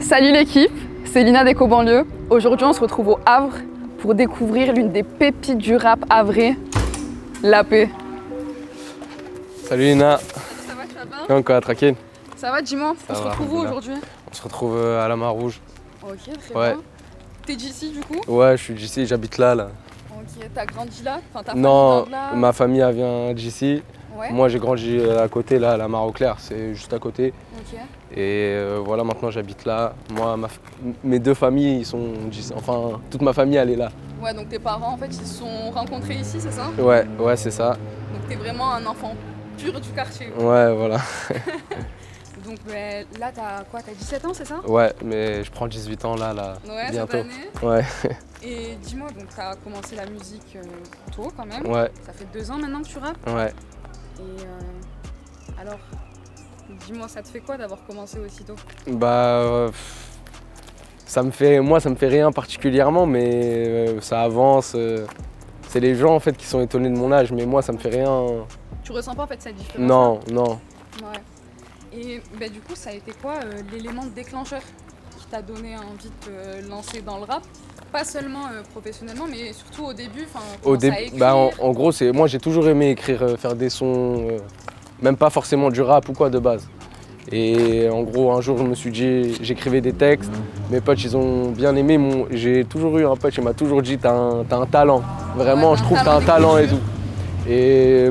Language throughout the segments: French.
Salut l'équipe, c'est Lina d'Eco-Banlieue. Aujourd'hui on se retrouve au Havre pour découvrir l'une des pépites du rap havrais, La Paix. Salut Lina. Ça va, tu vas bien? Bien quoi, tranquille? Ça va, dis-moi, on se retrouve où aujourd'hui? On se retrouve à la Mar-Rouge. Ok, très Ouais. bien. T'es d'ici du coup? Ouais, je suis d'ici, j'habite là. Ok, t'as grandi là? Enfin, ta Non, famille vient de là? ma famille elle vient d'ici. Ouais. Moi j'ai grandi à côté, là, à la Mar-au-Clair, c'est juste à côté. Ok. Et voilà, maintenant j'habite là. Moi, mes deux familles, ils sont d'ici. Enfin, toute ma famille elle est là. Ouais, donc tes parents en fait ils se sont rencontrés ici, c'est ça? Ouais, c'est ça. Donc t'es vraiment un enfant pur du quartier. Ouais, voilà. Donc là t'as quoi? T'as 17 ans, c'est ça? Ouais, mais je prends 18 ans là, Ouais, bientôt. cette année. Ouais. Et dis-moi, donc t'as commencé la musique tôt quand même. Ouais. Ça fait 2 ans maintenant que tu rappes. Ouais. Et alors, dis-moi, ça te fait quoi d'avoir commencé aussitôt? Bah, moi ça me fait rien particulièrement, mais ça avance. C'est les gens en fait qui sont étonnés de mon âge, mais moi ça me fait rien. Tu ressens pas en fait cette différence? Non, non. Ouais. Et bah, du coup, ça a été quoi l'élément déclencheur qui t'a donné envie de te lancer dans le rap? Pas seulement professionnellement, mais surtout au début. Au début, en gros, moi j'ai toujours aimé écrire, faire des sons, même pas forcément du rap ou quoi de base. Et en gros, un jour, je me suis dit, j'écrivais des textes, mes potes, ils ont bien aimé. J'ai toujours eu un pote qui m'a toujours dit, t'as un talent. Vraiment, ouais, je trouve que t'as un talent et tout. Et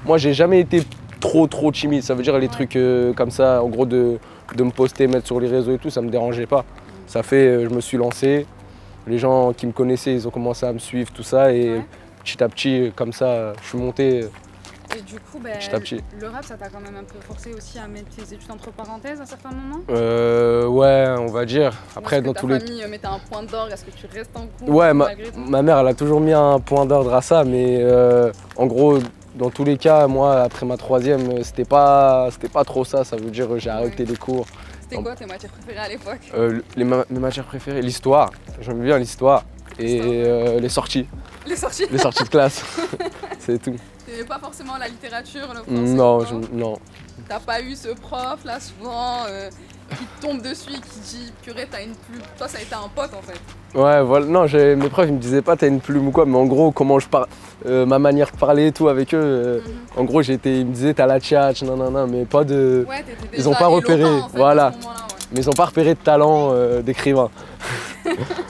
moi, j'ai jamais été trop timide. Ça veut dire les trucs comme ça, en gros, de me poster, mettre sur les réseaux et tout, ça me dérangeait pas. Ça fait, je me suis lancé. Les gens qui me connaissaient, ils ont commencé à me suivre, tout ça. Et petit à petit, comme ça, je suis monté. Et du coup, le rap, ça t'a quand même un peu forcé aussi à mettre tes études entre parenthèses à certains moments? Ouais, on va dire. Après, dans tous les... ta famille mettait un point d'orgue, est-ce que tu restes en cours? Ouais, ma mère, elle a toujours mis un point d'ordre à ça, mais en gros, dans tous les cas, moi, après ma troisième, c'était pas trop ça. Ça veut dire j'ai arrêté les cours. C'était quoi tes matières préférées à l'époque? Mes matières préférées, l'histoire. J'aime bien l'histoire. Et les sorties. Les sorties? Les sorties de classe. C'est tout. T'aimais pas forcément la littérature, le français? Non. T'as pas eu ce prof là souvent qui te tombe dessus et qui dit purée t'as une plume? Toi ça a été un pote en fait. Ouais voilà, non mes profs ils me disaient pas t'as une plume ou quoi, mais en gros comment je parle, ma manière de parler et tout avec eux, en gros ils me disaient t'as la tchatch, non, mais pas de... Ouais, ils ont pas repéré, en fait, voilà. À ce moment-là, ouais. Mais ils ont pas repéré de talent d'écrivain,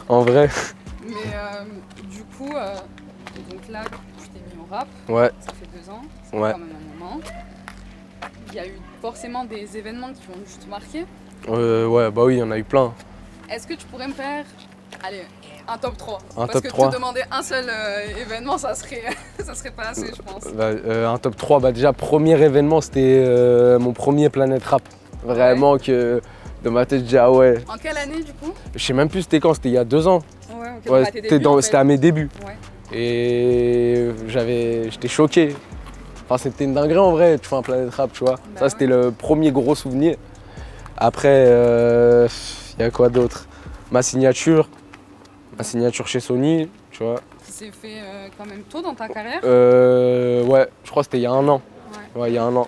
en vrai. Mais du coup, donc là tu t'es mis au rap, ouais. Ça fait 2 ans, c'est ouais. quand même un moment. Il y a eu forcément des événements qui vont juste marquer. Ouais, bah oui, il y en a eu plein. Est-ce que tu pourrais me faire, allez, un top 3? Parce que te demander un seul événement, ça serait pas assez, je pense. Un top 3, bah déjà, premier événement, c'était mon premier Planète Rap. Vraiment que de ma tête, je dis ah ouais. En quelle année du coup? Je sais même plus c'était quand, c'était il y a 2 ans. Ouais, c'était à mes débuts. Ouais. Et j'étais choqué. Enfin, c'était une dinguerie en vrai, tu fais un Planète Rap, tu vois. Ça, c'était le premier gros souvenir. Après, il y a quoi d'autre? Ma signature chez Sony, tu vois. Qui s'est fait quand même tôt dans ta carrière? Ouais, je crois que c'était il y a 1 an. Ouais, il y a 1 an.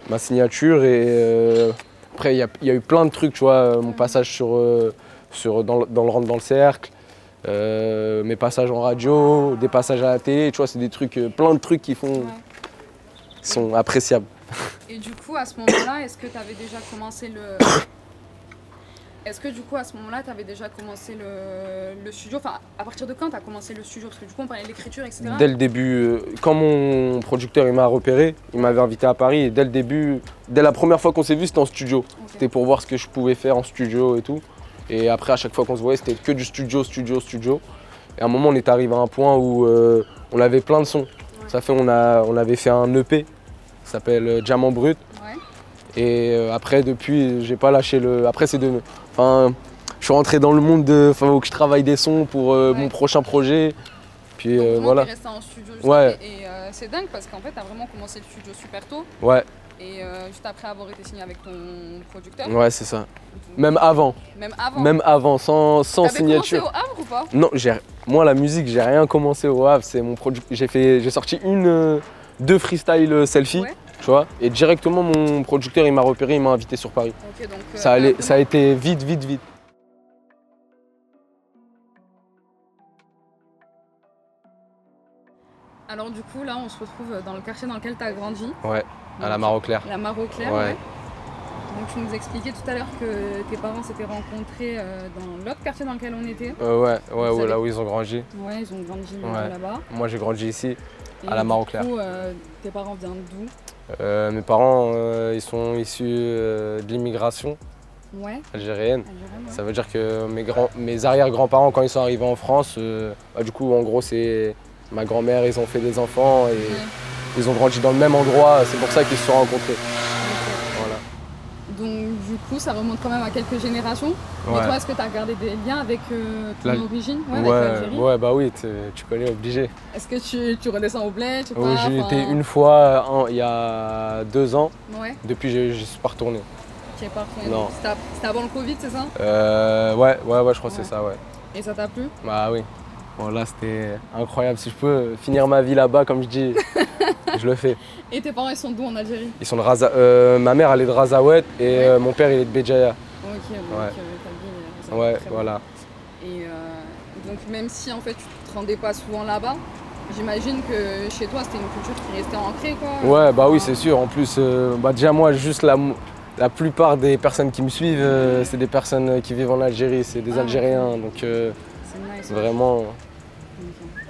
Ma signature et après, il y a eu plein de trucs, tu vois. Mon passage dans le rentre dans le cercle. Mes passages en radio, des passages à la télé, tu vois, c'est des trucs, plein de trucs qui sont appréciables. Et du coup, à ce moment-là, est-ce que tu avais déjà commencé le studio? Enfin, à partir de quand tu as commencé le studio? Parce que du coup, on parlait de l'écriture, etc. Dès le début, quand mon producteur il m'a repéré, il m'avait invité à Paris et dès le début, dès la première fois qu'on s'est vu, c'était en studio. Okay. C'était pour voir ce que je pouvais faire en studio et tout. Et après, à chaque fois qu'on se voyait, c'était que du studio. Et à un moment, on est arrivé à un point où on avait plein de sons. Ouais. Ça fait, on avait fait un EP, ça s'appelle Diamant Brut. Ouais. Et après, depuis, j'ai pas lâché le... Après, enfin, je suis rentré dans le monde de... Enfin, faut que je travaille des sons pour mon prochain projet. Puis voilà. Tu es resté en studio et c'est dingue parce qu'en fait, tu as vraiment commencé le studio super tôt. Ouais. Et juste après avoir été signé avec ton producteur. Ouais, c'est ça. Même avant. Même avant, sans signature. Tu avais commencé au Havre ou pas? Non, moi la musique, j'ai rien commencé au Havre. C'est mon j'ai sorti 2 freestyle selfie, tu vois. Et directement mon producteur il m'a repéré, il m'a invité sur Paris. Okay, donc, ça a été vite. Alors du coup, là, on se retrouve dans le quartier dans lequel tu as grandi. Ouais, à la Mare au Clair. La Mare au Clair, Ouais. ouais. Donc tu nous expliquais tout à l'heure que tes parents s'étaient rencontrés dans l'autre quartier dans lequel on était. Ouais, là où ils ont grandi. Ouais, ils ont grandi Ouais. là-bas. Moi j'ai grandi ici, Et à la Mare au Clair. Du coup, tes parents viennent d'où? Mes parents, ils sont issus de l'immigration Ouais, algérienne. algérienne, ouais. Ça veut dire que mes arrière-grands-parents, quand ils sont arrivés en France, du coup, en gros, c'est ma grand-mère, ils ont fait des enfants et Ouais. ils ont grandi dans le même endroit. C'est pour ça qu'ils se sont rencontrés. Ok. Voilà. Donc du coup, ça remonte quand même à quelques générations. Mais Ouais. toi, est-ce que tu as gardé des liens avec ton origine, avec l'Algérie? Ouais, bah oui, tu connais, obligé. Est-ce que tu redescends au bled ou Oui, pas? j'ai Enfin, été une fois il y a 2 ans. Ouais, Depuis, je suis pas retourné. tu es pas retourné. Non. C'était avant le Covid, c'est ça? Ouais, je crois que Ouais. c'est ça, ouais. Et ça t'a plu? Bah oui. Bon, là, c'était incroyable. Si je peux finir ma vie là-bas, comme je dis, je le fais. Et tes parents, ils sont d'où en Algérie? Ils sont ma mère, elle est de Razaouet et Ouais. Mon père, il est de Béjaïa. Ok, donc Ouais. ta vie, ça va Ouais, très bien. voilà. Et donc même si en fait tu te rendais pas souvent là-bas, j'imagine que chez toi c'était une culture qui restait ancrée, quoi. Ouais, bah oui, Enfin, c'est sûr. En plus, déjà, moi, juste la plupart des personnes qui me suivent, c'est des personnes qui vivent en Algérie, c'est des Ah, Algériens. Donc, c'est nice. vraiment, Ok.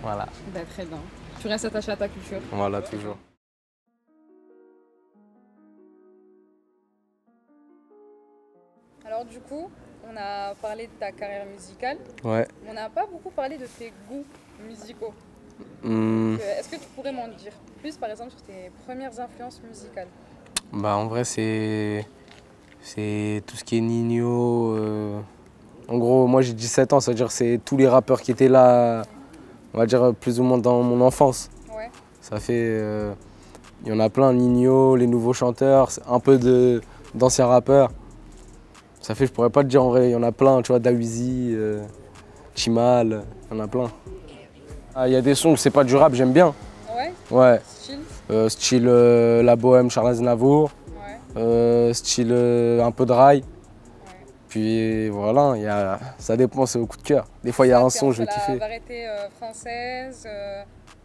voilà. Bah, très bien. Tu restes attaché à ta culture. Voilà, toujours. Alors du coup, on a parlé de ta carrière musicale, Ouais. mais on n'a pas beaucoup parlé de tes goûts musicaux. Hmm. Est-ce que tu pourrais m'en dire plus, par exemple, sur tes premières influences musicales? Bah, en vrai, c'est tout ce qui est Ninho. En gros, moi, j'ai 17 ans, ça veut dire que c'est tous les rappeurs qui étaient là, on va dire plus ou moins dans mon enfance. Ouais. Ça fait. Il y en a plein, Ninho, les nouveaux chanteurs, un peu d'anciens rappeurs. Ça fait, je pourrais pas te dire en vrai, il y en a plein, tu vois, Dawizi, Chimal, il y en a plein. Ah, il y a des sons où c'est pas du rap, j'aime bien. Ouais. Ouais, Style. style La Bohème, Charles Aznavour, Ouais. style un peu de rail. Ouais. Puis voilà, ça dépend, c'est au coup de cœur. Des fois, il y a un son, je vais La kiffer. variété française,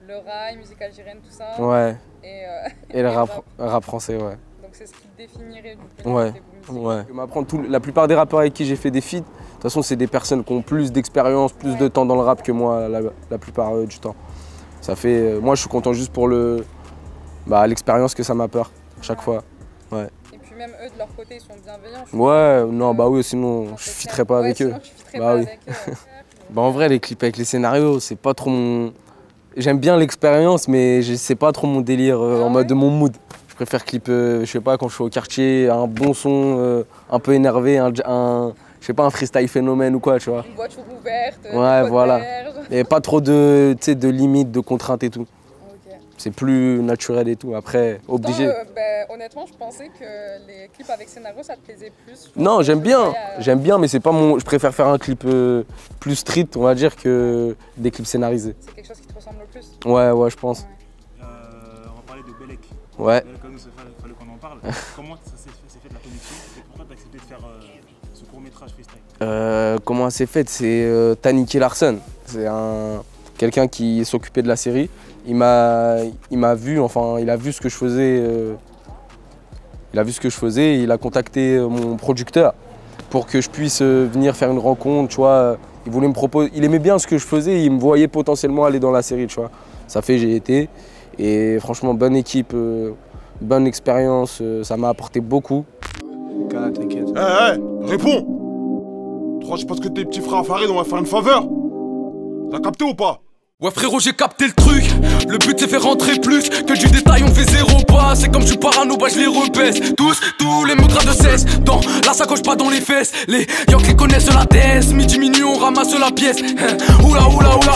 le rail, musique algérienne, tout ça. Ouais, Et et le rap français, ouais. Donc c'est ce qui te définirait du coup. Ouais, tes goûts musicaux. ouais. Je m'apprends la plupart des rappeurs avec qui j'ai fait des feats, de toute façon, c'est des personnes qui ont plus d'expérience, plus de temps dans le rap que moi, la plupart du temps. Ça fait, moi, je suis content juste pour l'expérience que ça m'apporte à chaque fois. Ouais. Et puis même eux de leur côté, ils sont bienveillants. Ouais, non, bah oui, sinon je fitterais pas avec eux. Sinon, tu fitterais Bah pas oui. avec eux. Bah en vrai, les clips avec les scénarios, c'est pas trop mon. J'aime bien l'expérience, mais c'est pas trop mon délire en mode de mon mood. Je préfère clip, je sais pas, quand je suis au quartier, un bon son, un peu énervé, je sais pas, un freestyle phénomène ou quoi, tu vois. Une voiture ouverte. Ouais, des potes voilà. derrière. Et pas trop de limites, de contraintes et tout. Ok. C'est plus naturel et tout. Après, obligé. Honnêtement, je pensais que les clips avec scénario, ça te plaisait plus. Non, j'aime bien, mais c'est pas mon. Je préfère faire un clip plus street, on va dire, que des clips scénarisés. C'est quelque chose qui te ressemble le plus. Ouais, je pense. Ouais. On va parler de Belek. Ouais. Belek, il fallait qu'on en parle. Comment ça s'est fait de la connexion et pourquoi tu as accepté de faire ce court-métrage freestyle? Comment c'est fait? C'est Taniki Larson. C'est quelqu'un qui s'occupait de la série. Il m'a vu, enfin, il a vu ce que je faisais. Il a vu ce que je faisais et il a contacté mon producteur pour que je puisse venir faire une rencontre, tu vois. Il voulait me proposer, il aimait bien ce que je faisais et il me voyait potentiellement aller dans la série, tu vois. Ça fait, j'ai été. Et franchement, bonne équipe, bonne expérience, ça m'a apporté beaucoup. T'inquiète. Réponds! Je pense que tes petits frères Farid, on va faire une faveur. T'as capté ou pas? Ouais frérot, j'ai capté le truc. Le but c'est faire rentrer plus que du détail, on fait zéro pas. C'est comme je suis parano, bah je les repèse. Tous les mots gras de cesse. Dans la sacoche, pas dans les fesses. Les yanks les connaissent la thèse. Midi minuit on ramasse la pièce. Oula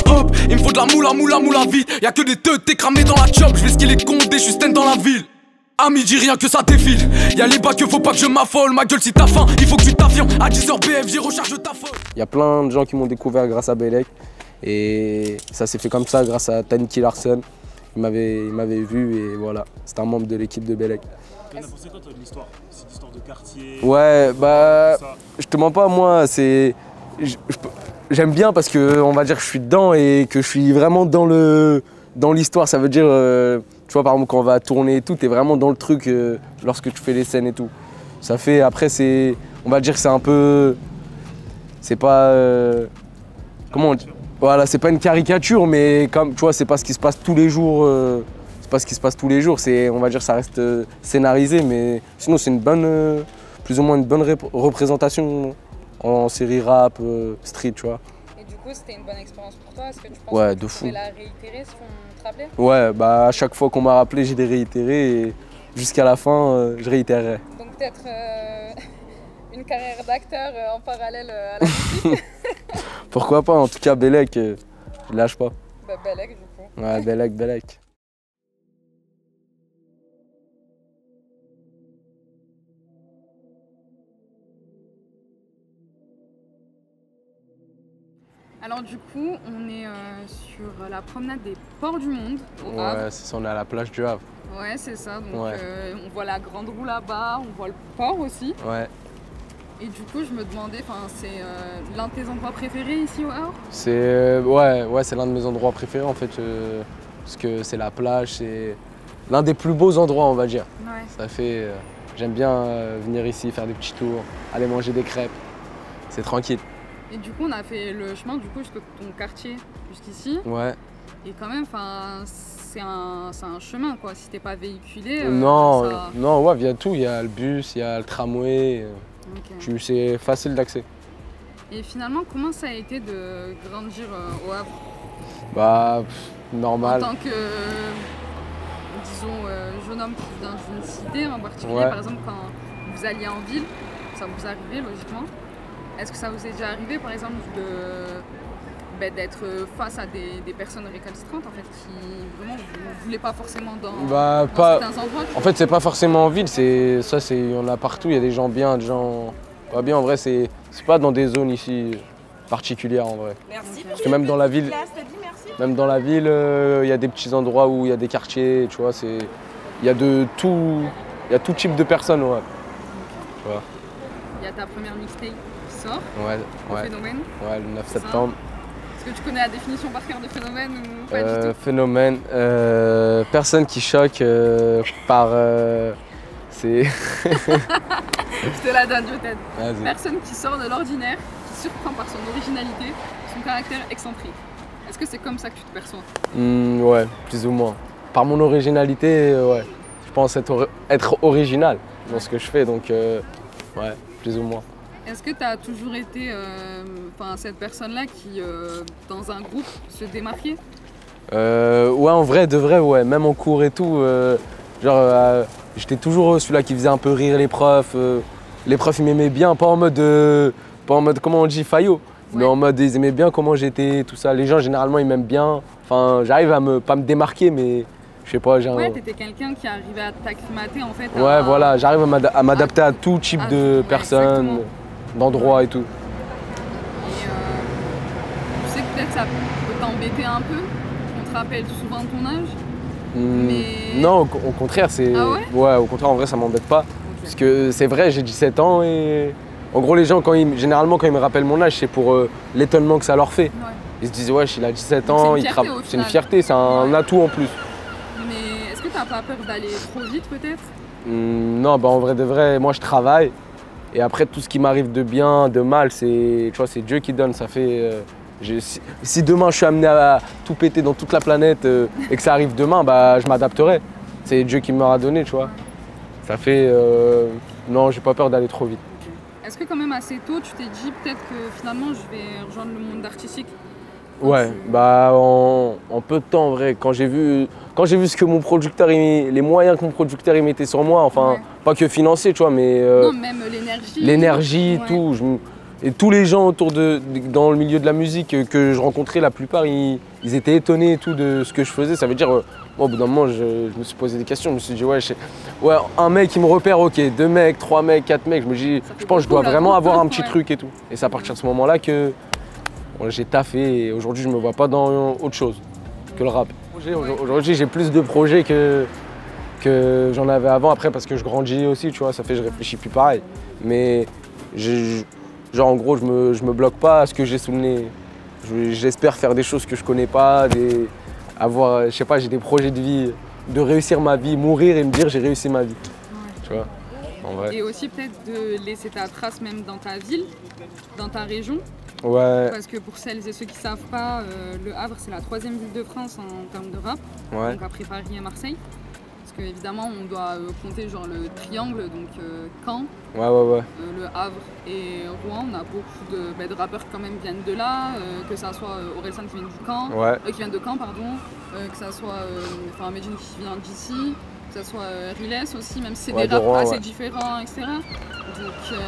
hop. Il me faut de la moula vite. Y'a que des teutés cramés dans la chop. Je vais skiller les condés, je suis stand dans la ville. À midi rien que ça défile. Y'a les bacs, faut pas que je m'affole. Ma gueule si t'as faim, il faut que tu t'affirmes. À 10h BFJ recharge ta folle. Il y a plein de gens qui m'ont découvert grâce à Belek. Et ça s'est fait comme ça grâce à Taniki Larson. Il m'avait vu et voilà, c'était un membre de l'équipe de Belek. T'en as pensé quoi toi de l'histoire? C'est une histoire de quartier? Ouais, bah, tout ça. je te mens pas, moi, j'aime bien parce que on va dire que je suis dedans et que je suis vraiment dans le dans l'histoire, ça veut dire, tu vois, par exemple, quand on va tourner et tout, t'es vraiment dans le truc lorsque tu fais les scènes et tout. Ça fait, après, on va dire que c'est un peu, c'est pas, comment on dit, voilà, c'est pas une caricature, mais comme, tu vois, c'est pas ce qui se passe tous les jours, c'est pas ce qui se passe tous les jours, on va dire, ça reste scénarisé, mais sinon, c'est plus ou moins une bonne représentation en série rap, street, tu vois. Et du coup, c'était une bonne expérience pour toi? Est-ce que tu penses Ouais, que de tu fou. pouvais la réitérer si on te rappelait? Ouais, bah à chaque fois qu'on m'a rappelé, j'ai réitéré et jusqu'à la fin, je réitérerai. Donc peut-être une carrière d'acteur en parallèle à la musique? Pourquoi pas, en tout cas, Bellec, je lâche pas. Bah, Bellec, du coup. Ouais, Bellec, Bellec. Alors du coup, on est sur la promenade des Ports du Monde au Havre. Ouais, c'est ça, on est à la plage du Havre. Ouais, c'est ça. Donc Ouais. on voit la grande roue là-bas, on voit le port aussi. Ouais. Et du coup, je me demandais, c'est l'un de tes endroits préférés ici au Havre? Ouais, c'est l'un de mes endroits préférés en fait, parce que c'est la plage, c'est l'un des plus beaux endroits, on va dire. Ouais. Ça fait, j'aime bien venir ici, faire des petits tours, aller manger des crêpes. C'est tranquille. Et du coup, on a fait le chemin jusqu'à ton quartier, jusqu'ici. Ouais. Et quand même, c'est un chemin, quoi. Si t'es pas véhiculé, Non, ça... non, ouais, il y a tout. Il y a le bus, il y a le tramway. Ok. C'est facile d'accès. Et finalement, comment ça a été de grandir au Havre? Bah, En normal. tant que, disons, jeune homme qui vient d'une cité en particulier, Ouais. par exemple, quand vous alliez en ville, ça vous arrivait logiquement. Est-ce que ça vous est déjà arrivé, par exemple, d'être face à des personnes récalcitrantes, en fait, qui vraiment vous voulez pas forcément dans certains endroits? En fait, c'est pas forcément en ville, il y en a partout. Il y a des gens bien, des gens pas bien. En vrai, c'est pas dans des zones ici particulières, en vrai. Merci. Parce que même dans la ville, il y a des petits endroits où il y a des quartiers, tu vois. Il y a tout type de personnes, ouais. Tu vois. Il y a ta première mixtape qui sort, Ouais, le ouais. Phénomène. Ouais, le 9 C'est ça. septembre. Est-ce que tu connais la définition par cœur de phénomène ou pas du tout? Phénomène, personne qui choque par... c'est... Je te la donne, je t'aide. Vas-y. Personne qui sort de l'ordinaire, qui surprend par son originalité, son caractère excentrique. Est-ce que c'est comme ça que tu te perçois? Ouais, plus ou moins. Par mon originalité, ouais. Je pense être original dans ce que je fais, donc ouais, plus ou moins. Est-ce que tu as toujours été cette personne-là qui, dans un groupe, se démarquait? Ouais, en vrai, de vrai, ouais. Même en cours et tout, j'étais toujours celui-là qui faisait un peu rire les profs. Les profs, ils m'aimaient bien, pas en mode, comment on dit, faillot, mais en mode, ils aimaient bien comment j'étais, tout ça. Les gens, généralement, ils m'aiment bien. Enfin, j'arrive à pas me démarquer, mais je sais pas, j'ai Ouais, t'étais quelqu'un qui arrivait à t'acclimater, en fait. Ouais, voilà, j'arrive à m'adapter à tout type de personnes, d'endroits et tout. Et tu sais que peut-être ça peut t'embêter un peu, qu'on te rappelle souvent de ton âge. Mais... Non, au contraire, c'est... Ah ouais? Ouais, au contraire, en vrai, ça m'embête pas. Parce que c'est vrai, j'ai 17 ans et... En gros, les gens, généralement, quand ils me rappellent mon âge, c'est pour l'étonnement que ça leur fait. Ouais. Ils se disent, ouais, il a 17 ans, c'est une fierté, c'est un atout en plus. Mais est-ce que t'as pas peur d'aller trop vite, peut-être? Non, bah en vrai de vrai, moi je travaille. Et après, tout ce qui m'arrive de bien, de mal, c'est Dieu qui donne. Ça fait... si demain je suis amené à tout péter dans toute la planète et que ça arrive demain, bah je m'adapterai. C'est Dieu qui m'aura donné, tu vois. Ça fait... non, j'ai pas peur d'aller trop vite. Est-ce que quand même assez tôt, tu t'es dit peut-être que finalement je vais rejoindre le monde artistique? Ouais, bah en peu de temps en vrai, quand j'ai vu ce que mon producteur, les moyens que mon producteur il mettait sur moi, enfin pas que financier, tu vois, mais non, même l'énergie. L'énergie, tout. Et tous les gens autour dans le milieu de la musique que je rencontrais, la plupart, ils étaient étonnés et tout de ce que je faisais. Ça veut dire, moi, au bout d'un moment, je me suis posé des questions. Je me suis dit, ouais, un mec qui me repère, ok, 2 mecs, 3 mecs, 4 mecs. Je me dis, je pense que je dois vraiment avoir un petit truc et tout. Et c'est à partir de ce moment-là que j'ai taffé et aujourd'hui, je me vois pas dans autre chose que le rap. Aujourd'hui, j'ai plus de projets que j'en avais avant. Après, parce que je grandis aussi, tu vois, ça fait que je réfléchis plus pareil. Mais genre en gros, je me bloque pas à ce que j'ai sous le nez. J'espère faire des choses que je connais pas, avoir, je sais pas, j'ai des projets de vie, de réussir ma vie, mourir et me dire j'ai réussi ma vie. Tu vois, en vrai. Et aussi peut-être de laisser ta trace même dans ta ville, dans ta région. Ouais. Parce que pour celles et ceux qui ne savent pas, Le Havre c'est la 3e ville de France en termes de rap, Ouais. donc après Paris et Marseille. Parce qu'évidemment on doit compter genre le triangle, donc Caen, Ouais. Le Havre et Rouen. On a beaucoup de rappeurs qui quand même viennent de là, que ça soit Orelsan qui vient du Caen, Ouais. qui vient de Caen pardon, que ça soit Medjin qui vient d'ici, que ça soit Riles aussi, même si c'est Ouais, des de raps Rouen, assez ouais. différents, etc. Donc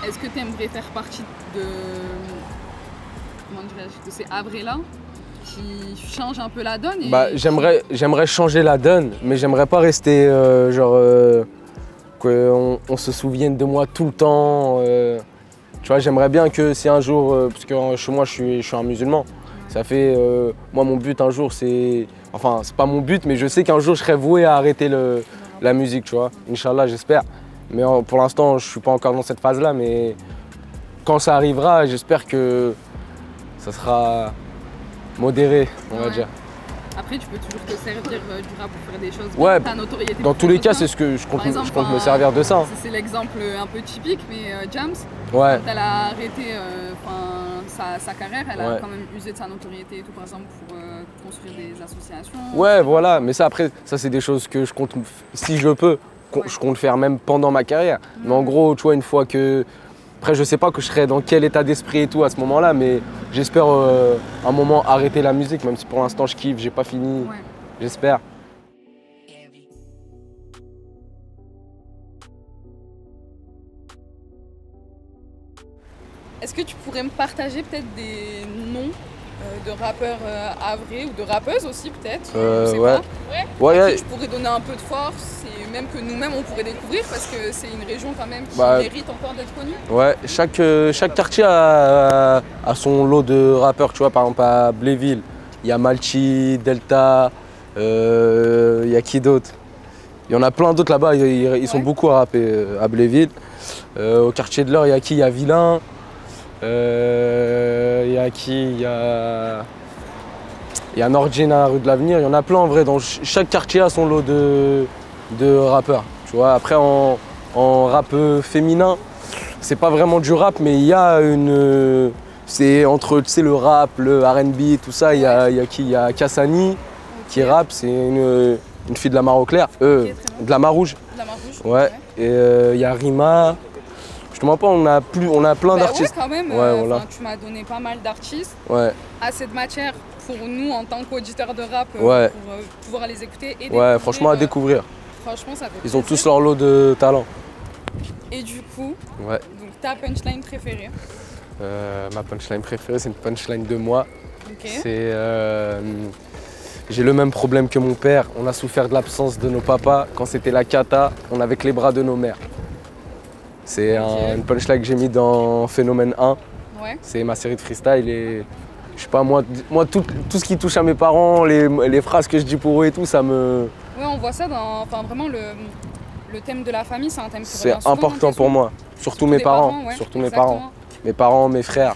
est-ce que tu aimerais faire partie de, comment dirais-je, de ces Havrais-là qui changent un peu la donne Bah, j'aimerais changer la donne, mais j'aimerais pas rester qu'on se souvienne de moi tout le temps. Tu vois, j'aimerais bien que si un jour, parce que chez moi je suis un musulman, ça fait, moi mon but un jour c'est, enfin c'est pas mon but, mais je sais qu'un jour je serai voué à arrêter la musique, tu vois. Inch'Allah, j'espère. Mais pour l'instant je suis pas encore dans cette phase-là, mais quand ça arrivera, j'espère que ça sera modéré, on va dire. Après, tu peux toujours te servir du rap pour faire des choses. Ouais, ta notoriété dans tous les cas, toi. c'est ce que je compte, Par exemple, je compte me servir de ça. C'est l'exemple un peu typique, mais Jams, Ouais. quand elle a arrêté sa carrière, elle a Ouais. quand même usé de sa notoriété et tout, par exemple, pour construire des associations. Ouais, voilà, mais ça après, ça c'est des choses que je compte, si je peux, je compte faire même pendant ma carrière. Mais en gros, tu vois, une fois que, après je sais pas que je serai dans quel état d'esprit et tout à ce moment-là, mais j'espère un moment arrêter la musique, même si pour l'instant je kiffe, j'ai pas fini, Ouais. j'espère. Est-ce que tu pourrais me partager peut-être des noms de rappeurs havrais ou de rappeuses aussi peut-être, je sais ouais. pas. Ouais, À ouais. qui tu pourrais donner un peu de force et même que nous-mêmes on pourrait découvrir parce que c'est une région quand même qui Bah, mérite encore d'être connue. Ouais, chaque quartier a son lot de rappeurs, tu vois, par exemple à Bléville, il y a Malchi, Delta, il y a qui d'autre? Il y en a plein d'autres là-bas, ils sont beaucoup à rapper à Bléville. Au quartier de l'Or, il y a qui? Il y a Vilain, il y a qui? Il y a Nordjin à la rue de l'Avenir, il y en a plein en vrai, dans chaque quartier a son lot de rappeurs, tu vois. Après en rap féminin, c'est pas vraiment du rap, mais il y a une... c'est entre, tu sais, le rap, le R&B, tout ça, il y a qui? Il y a Kassani qui rappe, c'est une fille de la Mare au Clair, de la Mare Rouge. De la Marrouche. Ouais, et il y a Rima. Je te mens pas, on a plein d'artistes. Ouais, quand même, Ouais, voilà. tu m'as donné pas mal d'artistes, Ouais, assez de matière pour nous en tant qu'auditeurs de rap Ouais. pour pouvoir les écouter et ouais, franchement à découvrir. Franchement, ça fait Ils ont plaisir. tous leur lot de talent. Et du coup, Ouais. donc ta punchline préférée. Ma punchline préférée, c'est une punchline de moi. Ok. C'est j'ai le même problème que mon père. On a souffert de l'absence de nos papas. Quand c'était la cata, on avait que les bras de nos mères. C'est une punchline que j'ai mis dans Phénomène 1. Ouais. C'est ma série de freestyle et je sais pas, moi tout ce qui touche à mes parents, les phrases que je dis pour eux et tout, ça me... Ouais, on voit ça dans. Enfin, vraiment, le thème de la famille, c'est un thème qui C'est revient souvent dans important tes pour sons. moi. Surtout mes des parents. ouais, Surtout mes exactement. parents. Mes parents, mes frères.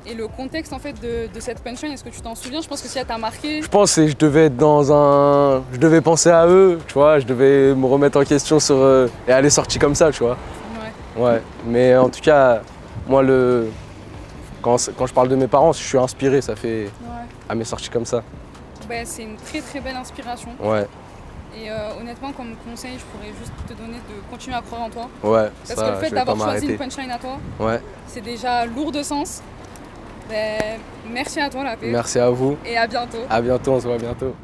Et le contexte en fait de cette punchline, est-ce que tu t'en souviens? Je pense que si elle t'a marqué. Je pense que je devais être dans un... Je devais penser à eux, tu vois. Je devais me remettre en question sur... Et elle est sortie comme ça, tu vois. Ouais. Ouais. Mais en tout cas, moi, quand je parle de mes parents, je suis inspiré. Ça fait... Ouais. Elle m'est sortie comme ça. Ben, c'est une très très belle inspiration. Ouais. Et honnêtement, comme conseil, je pourrais juste te donner de continuer à croire en toi. Ouais. Parce ça, que le fait je vais pas d'avoir choisi une m'arrêter. punchline à toi, Ouais. c'est déjà lourd de sens. Ben, merci à toi, la paix. Merci à vous. Et à bientôt. À bientôt, on se voit bientôt.